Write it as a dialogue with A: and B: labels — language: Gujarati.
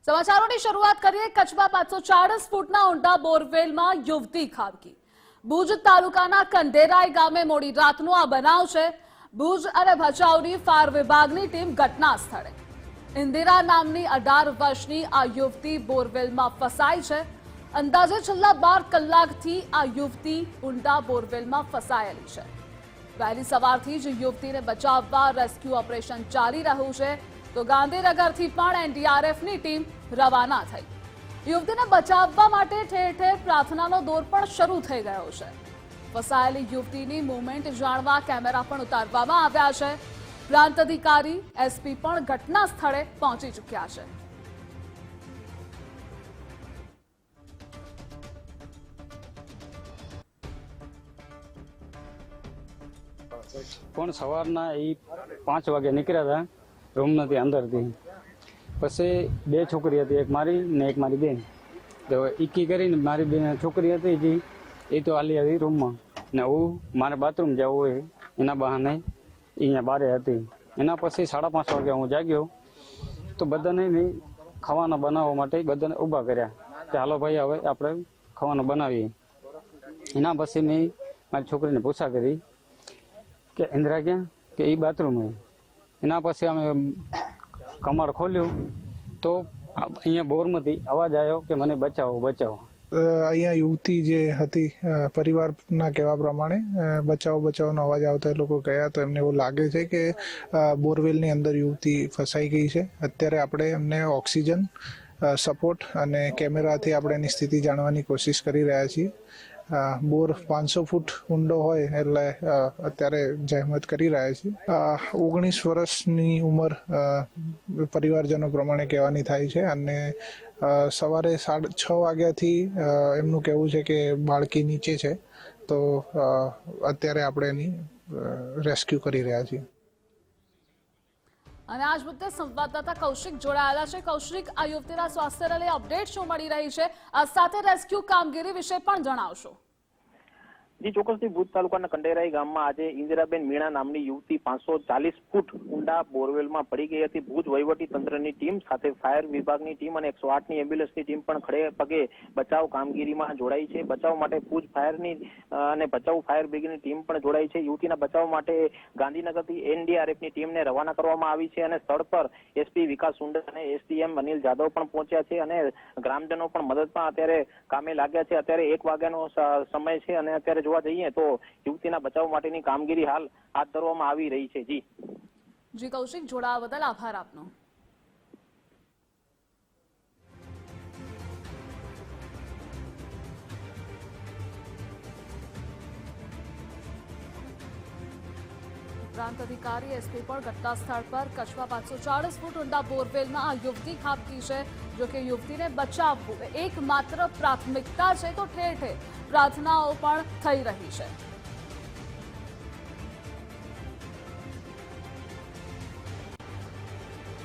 A: સમાચારોની શરૂઆત કરીએ કચ્છમાં 540 ફૂટના ઊંડા બોરવેલમાં યુવતી ખાબકી। ભુજ તાલુકાના કંડેરાઈ ગામે મોડી રાતનો આ બનાવ છે। ભુજ અને ભચાઉની ફાયર વિભાગની ટીમ ઘટના સ્થળે। ઇન્દિરા નામની 18 વર્ષની આ યુવતી બોરવેલમાં ફસાઈ છે। અંદાજે છેલ્લા 12 કલાકથી આ યુવતી ઊંડા બોરવેલમાં ફસાયેલી છે। વહેલી સવારથી જ યુવતીને બચાવવા રેસ્ક્યુ ઓપરેશન ચાલી રહ્યું છે। તો ગાંધીનગરથી પણ એનડીઆરએફની ટીમ રવાના થઈ। યુવતીને બચાવવા માટે ઠેર ઠેર પ્રાર્થનાનો દોર પણ શરૂ થઈ ગયો છે। ફસાયેલી યુવતીની મૂવમેન્ટ જાણવા કેમેરા પણ ઉતારવામાં આવ્યા છે। પ્રાંત અધિકારી એસપી પણ ઘટના સ્થળે પહોંચી ચૂક્યા છે।
B: પણ સવારના 5 વાગે નીકળ્યા હતા રૂમમાંથી અંદરથી। પછી 2 છોકરી હતી, એક મારી ને એક મારી બેન। તો એકી કરીને મારી બેન છોકરી હતી જે એ તો આલી હતી રૂમમાં ને હું મારે બાથરૂમ જવું હોય એના બહાને અહીંયા બારે હતી। એના પછી 5:30 વાગે હું જાગ્યો તો બધાને મેં ખાવાના બનાવવા માટે બધાને ઊભા કર્યા કે હાલો ભાઈ હવે આપણે ખાવાનું બનાવીએ। એના પછી મેં મારી છોકરીને પૂછા કરી કે ઇન્દિરા ક્યાં, કે એ બાથરૂમ હોય। એના પછી અમે કમાડ ખોલ્યું તો અહીંયા બોરમાંથી અવાજ આવ્યો કે મને બચાવો બચાવો।
C: અહીંયા યુવતી જે હતી પરિવારના કહેવા પ્રમાણે બચાવનો અવાજ આવતો એ લોકો ગયા તો એમને એવું લાગે છે કે બોરવેલની અંદર યુવતી ફસાઈ ગઈ છે। અત્યારે આપણે એમને ઓક્સિજન સપોર્ટ અને કેમેરાથી આપણે એની સ્થિતિ જાણવાની કોશિશ કરી રહ્યા છીએ। બોર 500 ફૂટ ઊંડો હોય એટલે અત્યારે જહેમત કરી રહ્યા છીએ। 19 વર્ષની ઉંમર પરિવારજનો પ્રમાણે કહેવાની થાય છે અને સવારે 6:30 વાગ્યાથી એમનું કહેવું છે કે બાળકી નીચે છે, તો અત્યારે આપણે એની રેસ્ક્યુ કરી રહ્યા છીએ।
A: અને આજ મુદ્દે સંવાદદાતા કૌશિક જોડાયેલા છે। કૌશિક, આ યુવતીના સ્વાસ્થ્યને લઈ અપડેટ શું મળી રહી છે? આ સાથે રેસ્ક્યુ કામગીરી વિશે પણ જણાવશો।
D: જી ચોક્કસથી ભુજ તાલુકાના કંડેરાઈ ગામમાં આજે ઇન્દિરાબેન મીણા નામની યુવતી 540 ફૂટ ઊંડા બોરવેલમાં પડી ગઈ હતી। ભુજ વહીવટી તંત્રની ટીમ સાથે ફાયર વિભાગની ટીમ અને 108ની એમ્બ્યુલન્સની ટીમ પણ ખડે પગે બચાવ કામગીરીમાં જોડાઈ છે। બચાવ માટે ભુજ ફાયરની અને ભચાઉ ફાયર બ્રિગેડની ટીમ પણ જોડાઈ છે। યુવતીના બચાવ માટે ગાંધીનગરથી એનડીઆરએફની ટીમને રવાના કરવામાં આવી છે અને સ્થળ પર એસપી વિકાસ સુંદર અને એસડીએમ અનિલ જાદવ પણ પહોંચ્યા છે અને ગ્રામજનો પણ મદદમાં અત્યારે કામે લાગ્યા છે। અત્યારે 1 વાગ્યાનો સમય છે અને અત્યારે જોવા જઈએ તો યુવતીના બચાવ માટેની કામગીરી હાલ હાથ ધરવામાં આવી રહી છે।
A: જી કૌશિક, જોડાવા બદલ આભાર આપનો। પ્રાંત અધિકારી એસપી પણ ઘટના સ્થળ પર। કચ્છમાં 540 ફૂટ ઊંડા બોરવેલમાં આ યુવતી ખાબકી છે। જો કે યુવતીને બચાવવું એકમાત્ર પ્રાથમિકતા છે, તો ઠેર ઠેર પ્રાર્થનાઓ પણ થઈ રહી છે।